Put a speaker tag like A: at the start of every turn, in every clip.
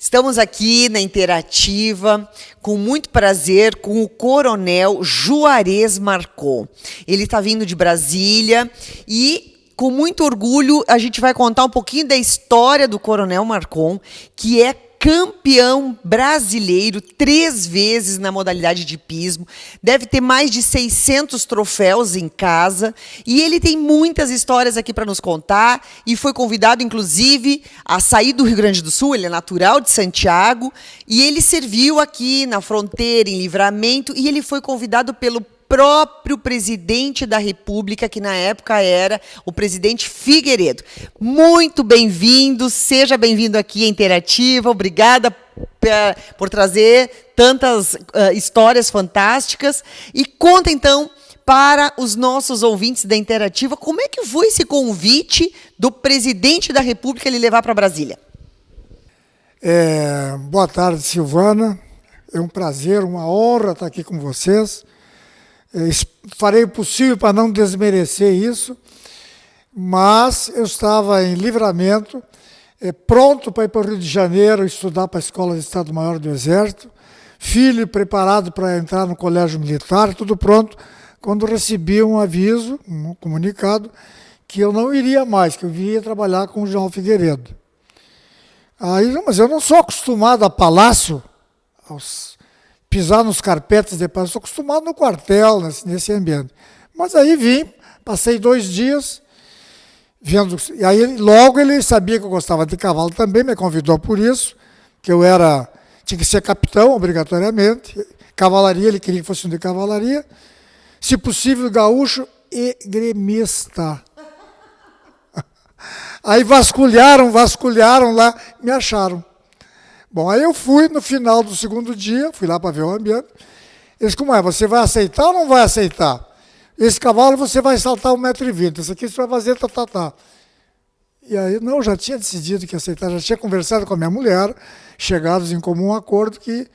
A: Estamos aqui na Interativa, com muito prazer, com o Coronel Juarez Marcon. Ele está vindo de Brasília e, com muito orgulho, a gente vai contar um pouquinho da história do Coronel Marcon, que é campeão brasileiro 3 vezes na modalidade de hipismo, deve ter mais de 600 troféus em casa e ele tem muitas histórias aqui para nos contar e foi convidado, inclusive, a sair do Rio Grande do Sul. Ele é natural de Santiago e ele serviu aqui na fronteira, em Livramento, e ele foi convidado pelo próprio presidente da República, que na época era o presidente Figueiredo. Muito bem-vindo, seja bem-vindo aqui à Interativa, obrigada por trazer tantas histórias fantásticas. E conta, então, para os nossos ouvintes da Interativa, como é que foi esse convite do presidente da República lhe levar para Brasília?
B: Boa tarde, Silvana. É um prazer, uma honra estar aqui com vocês. Farei o possível para não desmerecer isso, mas eu estava em Livramento, pronto para ir para o Rio de Janeiro estudar para a Escola de Estado-Maior do Exército, filho preparado para entrar no Colégio Militar, tudo pronto, quando recebi um aviso, um comunicado, que eu não iria mais, que eu viria trabalhar com o João Figueiredo. Mas eu não sou acostumado a palácio, pisar nos carpetes de paz, estou acostumado no quartel, nesse ambiente. Mas aí vim, passei 2 dias, vendo, e aí logo ele sabia que eu gostava de cavalo também, me convidou por isso, que eu tinha que ser capitão, obrigatoriamente, cavalaria, ele queria que fosse um de cavalaria, se possível gaúcho e gremista. Aí vasculharam lá, me acharam. Bom, aí eu fui no final do 2º dia, fui lá para ver o ambiente. Eles, como é, você vai aceitar ou não vai aceitar? Esse cavalo você vai saltar 1,20 m, esse aqui você vai fazer tá. E aí, não, já tinha decidido que ia aceitar, já tinha conversado com a minha mulher, chegados em comum acordo que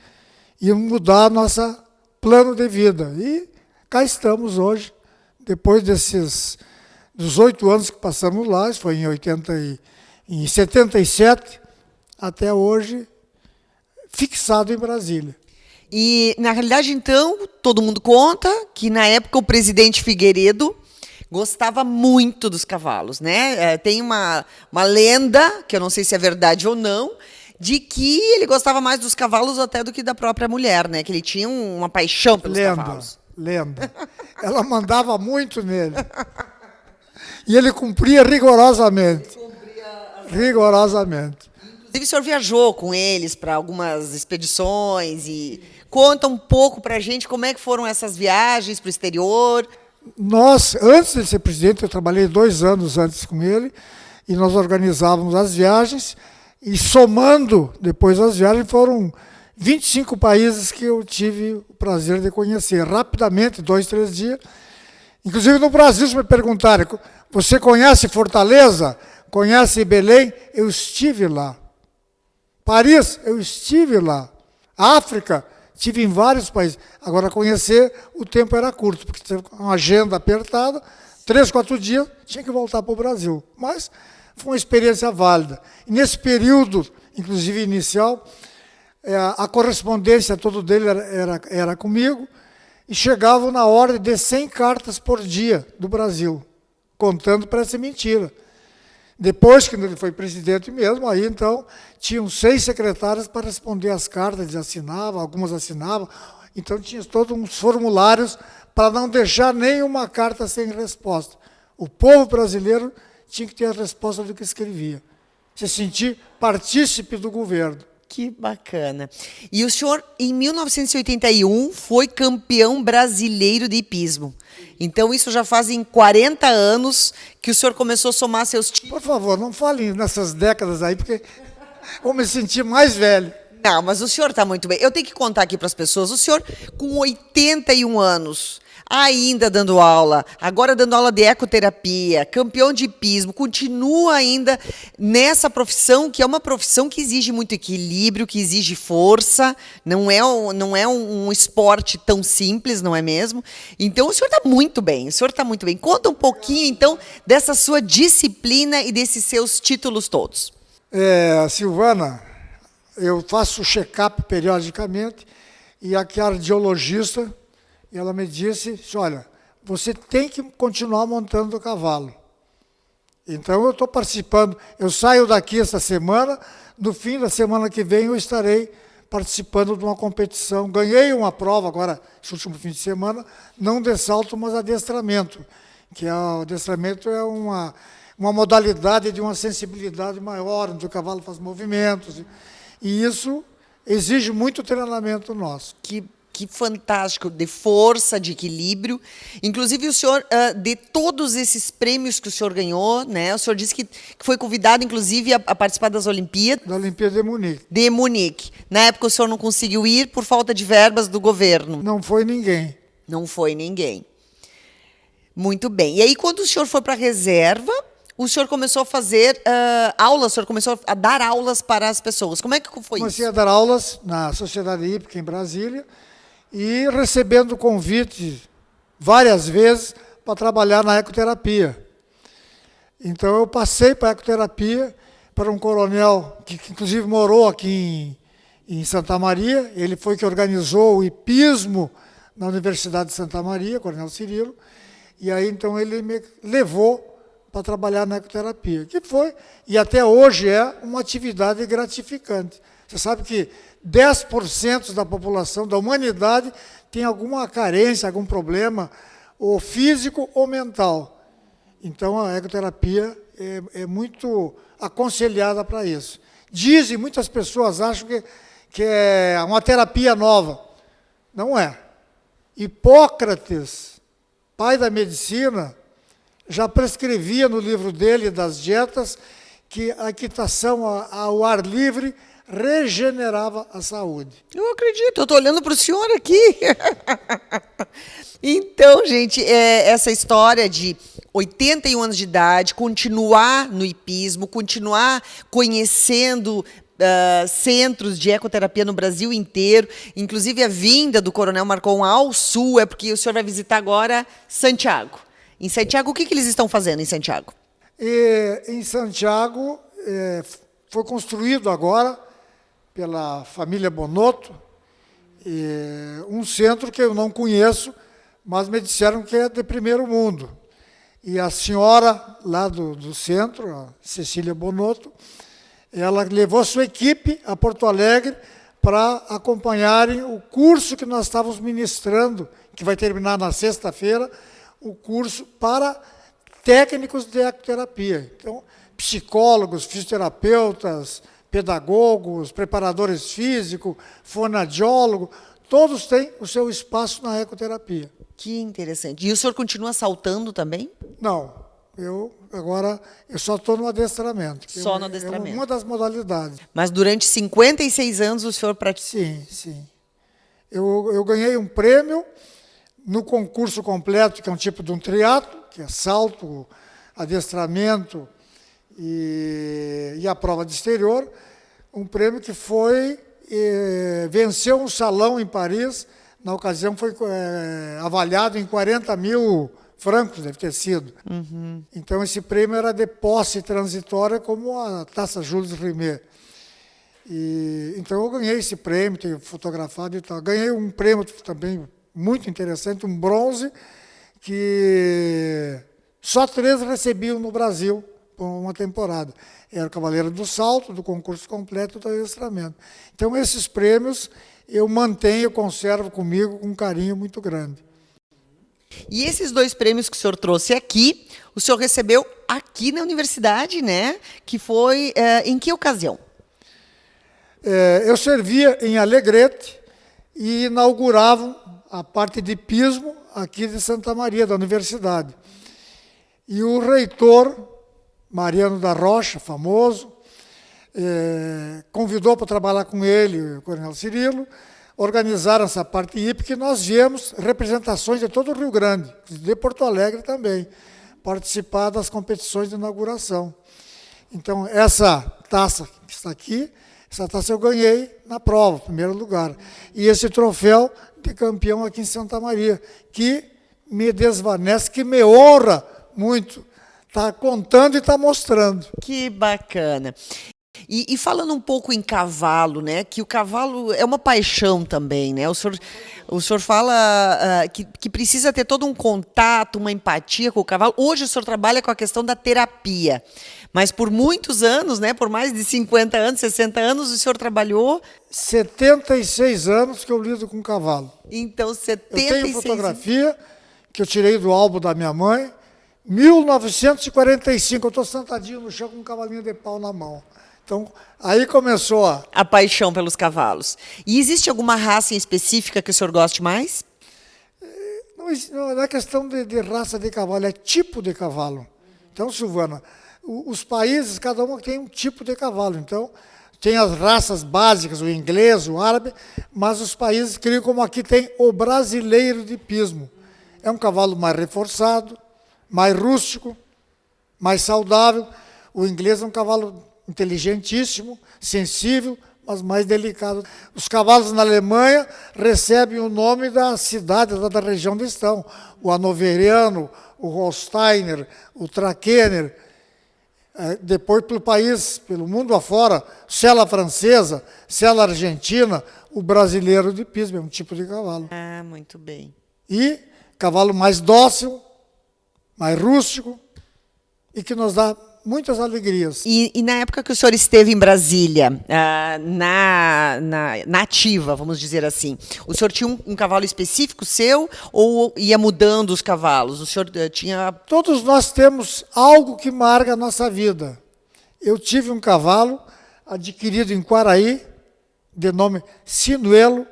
B: iam mudar nosso plano de vida. E cá estamos hoje, depois dos 8 anos que passamos lá, isso foi em 77, até hoje, fixado em Brasília.
A: E, na realidade, então, todo mundo conta que, na época, o presidente Figueiredo gostava muito dos cavalos, né? Tem uma lenda, que eu não sei se é verdade ou não, de que ele gostava mais dos cavalos até do que da própria mulher, né? Que ele tinha uma paixão pelos cavalos.
B: Lenda. Ela mandava muito nele. E ele cumpria rigorosamente. Rigorosamente.
A: Inclusive, o senhor viajou com eles para algumas expedições e conta um pouco para a gente como é que foram essas viagens para o exterior.
B: Nós, antes de ser presidente, eu trabalhei 2 anos antes com ele, e nós organizávamos as viagens, e somando depois as viagens, foram 25 países que eu tive o prazer de conhecer, rapidamente, 2, 3 dias. Inclusive no Brasil, se me perguntarem, você conhece Fortaleza? Conhece Belém? Eu estive lá. Paris, eu estive lá. África, estive em vários países. Agora, conhecer, o tempo era curto, porque teve uma agenda apertada, 3, 4 dias, tinha que voltar para o Brasil. Mas foi uma experiência válida. E nesse período, inclusive inicial, a correspondência toda dele era comigo, e chegavam na ordem de 100 cartas por dia do Brasil, contando para essa mentira. Depois que ele foi presidente mesmo, aí então tinham 6 secretários para responder as cartas, eles assinavam, algumas assinavam, então tinha todos uns formulários para não deixar nenhuma carta sem resposta. O povo brasileiro tinha que ter a resposta do que escrevia, se sentir partícipe do governo.
A: Que bacana. E o senhor, em 1981, foi campeão brasileiro de hipismo. Então, isso já fazem 40 anos que o senhor começou a somar seus títulos.
B: Por favor, não fale nessas décadas aí, porque vou me sentir mais velho.
A: Não, mas o senhor está muito bem. Eu tenho que contar aqui para as pessoas, o senhor, com 81 anos, ainda dando aula, agora dando aula de ecoterapia, campeão de hipismo, continua ainda nessa profissão, que é uma profissão que exige muito equilíbrio, que exige força, não é um esporte tão simples, não é mesmo? Então, o senhor está muito bem, Conta um pouquinho, então, dessa sua disciplina e desses seus títulos todos.
B: Silvana, eu faço check-up periodicamente, e a cardiologista, ela me disse, olha, você tem que continuar montando o cavalo. Então, eu estou participando, eu saio daqui esta semana, no fim da semana que vem eu estarei participando de uma competição. Ganhei uma prova agora, esse último fim de semana, não de salto, mas adestramento, que o adestramento é uma modalidade de uma sensibilidade maior, onde o cavalo faz movimentos, e isso exige muito treinamento nosso.
A: Que fantástico, de força, de equilíbrio. Inclusive, o senhor, de todos esses prêmios que o senhor ganhou, né? O senhor disse que foi convidado, inclusive, a participar das Olimpíadas.
B: Da Olimpíada de Munique.
A: De Munique. Na época, o senhor não conseguiu ir por falta de verbas do governo.
B: Não foi ninguém.
A: Não foi ninguém. Muito bem. E aí, quando o senhor foi para a reserva, o senhor começou a fazer aulas, o senhor começou a dar aulas para as pessoas. Como é que foi
B: Comecei
A: isso?
B: a dar aulas na Sociedade Hípica, em Brasília, e recebendo convites várias vezes para trabalhar na ecoterapia. Então, eu passei para a ecoterapia para um coronel que inclusive morou aqui em Santa Maria. Ele foi que organizou o hipismo na Universidade de Santa Maria, Coronel Cirilo. E aí, então, ele me levou para trabalhar na ecoterapia, que foi, e até hoje é, uma atividade gratificante. Você sabe que 10% da população, da humanidade, tem alguma carência, algum problema, ou físico ou mental. Então, a ecoterapia é muito aconselhada para isso. Dizem, muitas pessoas acham que é uma terapia nova. Não é. Hipócrates, pai da medicina, já prescrevia no livro dele, das dietas, que a equitação ao ar livre regenerava a saúde.
A: Eu acredito, eu estou olhando para o senhor aqui. Então, gente, essa história de 81 anos de idade, continuar no hipismo, continuar conhecendo centros de ecoterapia no Brasil inteiro, inclusive a vinda do Coronel Marcon ao Sul, é porque o senhor vai visitar agora Santiago. Em Santiago, o que eles estão fazendo em Santiago?
B: Em Santiago, foi construído agora, pela família Bonotto, um centro que eu não conheço, mas me disseram que é de primeiro mundo. E a senhora lá do centro, a Cecília Bonotto, ela levou sua equipe a Porto Alegre para acompanharem o curso que nós estávamos ministrando, que vai terminar na sexta-feira, o curso para técnicos de ecoterapia. Então, psicólogos, fisioterapeutas, pedagogos, preparadores físicos, fonoaudiólogos, todos têm o seu espaço na ecoterapia.
A: Que interessante. E o senhor continua saltando também?
B: Não, eu só estou no adestramento.
A: Só no adestramento.
B: É uma das modalidades.
A: Mas durante 56 anos o senhor praticou?
B: Sim, sim. Eu ganhei um prêmio no concurso completo, que é um tipo de um triatlo, que é salto, adestramento e a prova de exterior, um prêmio que foi, venceu um salão em Paris, na ocasião foi avaliado em 40 mil francos, deve ter sido.
A: Uhum.
B: Então, esse prêmio era de posse transitória, como a Taça Jules Rimet. Então, eu ganhei esse prêmio, tenho fotografado e tal. Ganhei um prêmio também muito interessante, um bronze, que só 3 recebiam no Brasil por uma temporada. Era o Cavaleiro do Salto, do concurso completo do adestramento. Então, esses prêmios eu mantenho, eu conservo comigo com um carinho muito grande.
A: E esses 2 prêmios que o senhor trouxe aqui, o senhor recebeu aqui na universidade, né? Que foi em que ocasião?
B: Eu servia em Alegrete e inauguravam a parte de hipismo aqui de Santa Maria, da universidade. E o reitor, Mariano da Rocha, famoso, convidou para trabalhar com ele, o Coronel Cirilo, organizaram essa parte hípica e nós viemos representações de todo o Rio Grande, de Porto Alegre também, participar das competições de inauguração. Então, essa taça que está aqui, essa taça eu ganhei na prova, primeiro lugar. E esse troféu de campeão aqui em Santa Maria, que me desvanece, que me honra muito. Está contando e está mostrando.
A: Que bacana. E falando um pouco em cavalo, né? Que o cavalo é uma paixão também, né? O senhor fala que precisa ter todo um contato, uma empatia com o cavalo. Hoje o senhor trabalha com a questão da terapia, mas por muitos anos, né? Por mais de 50 anos, 60 anos, o senhor trabalhou.
B: 76 anos que eu lido com cavalo.
A: Então,
B: Eu
A: 76
B: tenho fotografia que eu tirei do álbum da minha mãe, 1945. Eu estou sentadinho no chão com um cavalinho de pau na mão. Então, aí começou
A: a paixão pelos cavalos. E existe alguma raça em específica que o senhor goste mais?
B: Não é questão de raça de cavalo, é tipo de cavalo. Então, Silvana, os países, cada um tem um tipo de cavalo. Então, tem as raças básicas, o inglês, o árabe, mas os países criam, como aqui tem o brasileiro de pismo. É um cavalo mais reforçado, mais rústico, mais saudável. O inglês é um cavalo inteligentíssimo, sensível, mas mais delicado. Os cavalos na Alemanha recebem o nome da cidade, da região onde estão. O Hanoveriano, o Holsteiner, o Trakehner. Depois, pelo país, pelo mundo afora, sela francesa, sela argentina, o brasileiro de pismo, é um tipo de cavalo.
A: Ah, muito bem.
B: E cavalo mais dócil, mais rústico, e que nos dá muitas alegrias.
A: E na época que o senhor esteve em Brasília, na ativa, vamos dizer assim, o senhor tinha um cavalo específico seu ou ia mudando os cavalos? O senhor tinha...
B: Todos nós temos algo que marca a nossa vida. Eu tive um cavalo adquirido em Quaraí, de nome Sinuelo.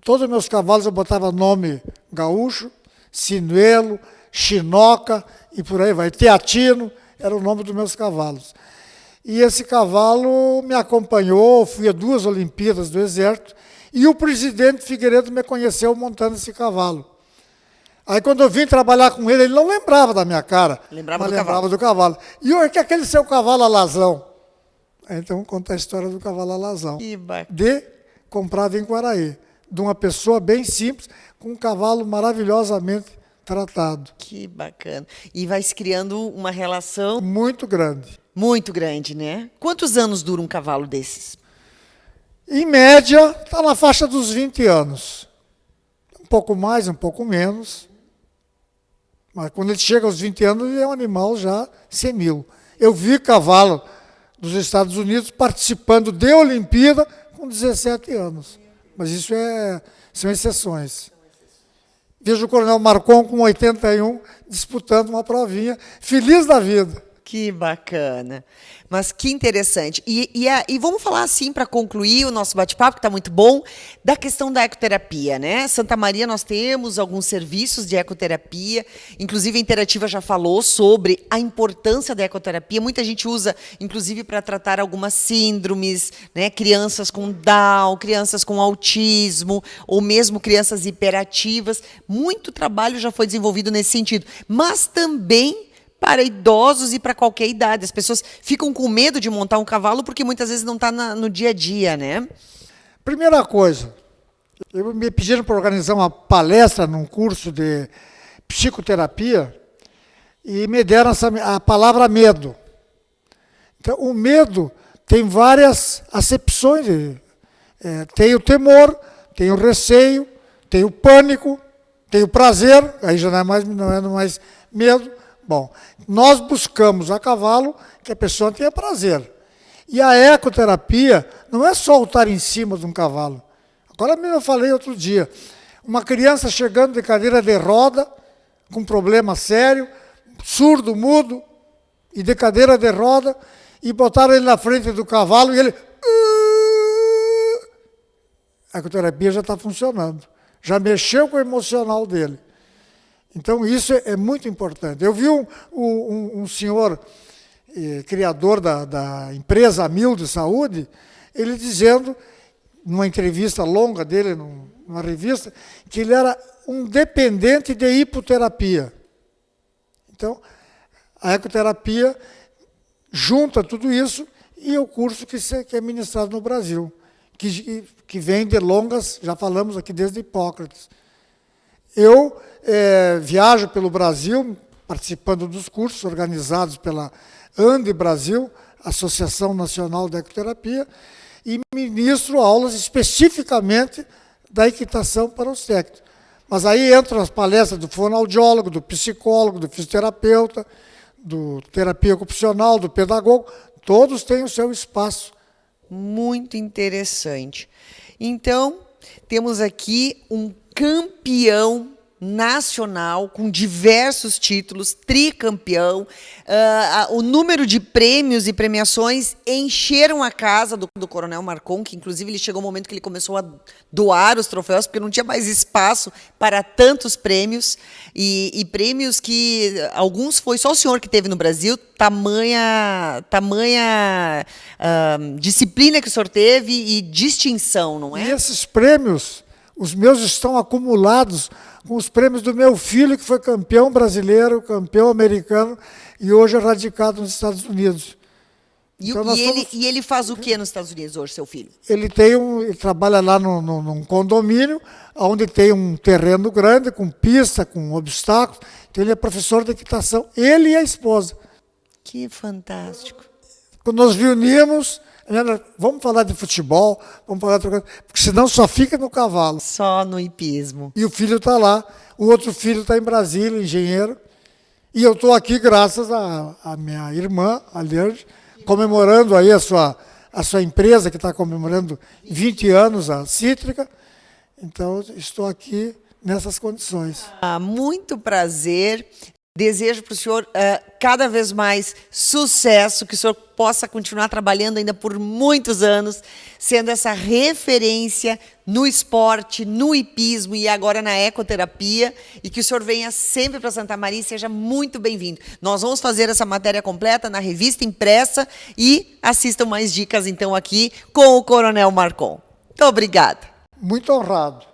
B: Todos os meus cavalos eu botava nome gaúcho, Sinuelo, Chinoca e por aí vai. Teatino era o nome dos meus cavalos. E esse cavalo me acompanhou, fui a 2 Olimpíadas do Exército, e o presidente Figueiredo me conheceu montando esse cavalo. Aí quando eu vim trabalhar com ele não lembrava da minha cara,
A: lembrava
B: do cavalo. E o que é aquele seu cavalo alazão? Então conta a história do cavalo alazão. Comprado em Quaraí, de uma pessoa bem simples, com um cavalo maravilhosamente tratado.
A: Que bacana. E vai se criando uma relação...
B: Muito grande.
A: Muito grande, né? Quantos anos dura um cavalo desses?
B: Em média, está na faixa dos 20 anos. Um pouco mais, um pouco menos. Mas quando ele chega aos 20 anos, ele é um animal já senil. Eu vi cavalo dos Estados Unidos participando de Olimpíada com 17 anos. Mas isso são exceções. Vejo o Coronel Marcon com 81 disputando uma provinha, feliz da vida.
A: Que bacana. Mas que interessante. E vamos falar assim, para concluir o nosso bate-papo, que está muito bom, da questão da ecoterapia, né? Santa Maria, nós temos alguns serviços de ecoterapia, inclusive a Interativa já falou sobre a importância da ecoterapia. Muita gente usa, inclusive, para tratar algumas síndromes, né? Crianças com Down, crianças com autismo, ou mesmo crianças hiperativas. Muito trabalho já foi desenvolvido nesse sentido. Mas também para idosos e para qualquer idade. As pessoas ficam com medo de montar um cavalo porque muitas vezes não está no dia a dia, né?
B: Primeira coisa, me pediram para organizar uma palestra num curso de psicoterapia e me deram a palavra medo. Então, o medo tem várias acepções. Tem o temor, tem o receio, tem o pânico, tem o prazer, aí já não é mais medo. Bom, nós buscamos a cavalo que a pessoa tenha prazer. E a ecoterapia não é só estar em cima de um cavalo. Agora mesmo eu falei outro dia, uma criança chegando de cadeira de roda, com problema sério, surdo, mudo, e de cadeira de roda, e botaram ele na frente do cavalo e ele... A ecoterapia já está funcionando. Já mexeu com o emocional dele. Então, isso é muito importante. Eu vi um senhor, criador da empresa Amil de Saúde, ele dizendo, numa entrevista longa dele, numa revista, que ele era um dependente de hipoterapia. Então, a ecoterapia junta tudo isso e o curso que é ministrado no Brasil, que vem de longas, já falamos aqui desde Hipócrates. Eu viajo pelo Brasil, participando dos cursos organizados pela Ande Brasil, Associação Nacional de Ecoterapia, e ministro aulas especificamente da equitação para os técnicos. Mas aí entram as palestras do fonoaudiólogo, do psicólogo, do fisioterapeuta, do terapia ocupacional, do pedagogo, todos têm o seu espaço.
A: Muito interessante. Então, temos aqui um campeão nacional com diversos títulos, tricampeão. O número de prêmios e premiações encheram a casa do Coronel Marcon, que inclusive ele chegou um momento que ele começou a doar os troféus, porque não tinha mais espaço para tantos prêmios, e prêmios que alguns foi só o senhor que teve no Brasil, tamanha disciplina que o senhor teve e distinção, não é?
B: E esses prêmios, os meus estão acumulados com os prêmios do meu filho, que foi campeão brasileiro, campeão americano, e hoje é radicado nos Estados Unidos.
A: Então, e ele faz o que nos Estados Unidos hoje, seu filho?
B: Ele trabalha lá num condomínio, onde tem um terreno grande, com pista, com obstáculos. Então ele é professor de equitação, ele e a esposa.
A: Que fantástico.
B: Quando nós reunimos, vamos falar de futebol, vamos falar de outra coisa, porque senão só fica no cavalo.
A: Só no hipismo.
B: E o filho está lá, o outro filho está em Brasília, engenheiro, e eu estou aqui graças à minha irmã, a Leandro, comemorando aí a sua empresa, que está comemorando 20 anos, a Cítrica. Então, estou aqui nessas condições.
A: Muito prazer. Desejo para o senhor cada vez mais sucesso, que o senhor possa continuar trabalhando ainda por muitos anos, sendo essa referência no esporte, no hipismo e agora na ecoterapia, e que o senhor venha sempre para Santa Maria e seja muito bem-vindo. Nós vamos fazer essa matéria completa na revista impressa e assistam mais dicas, então, aqui com o Coronel Marcon. Muito obrigada.
B: Muito honrado.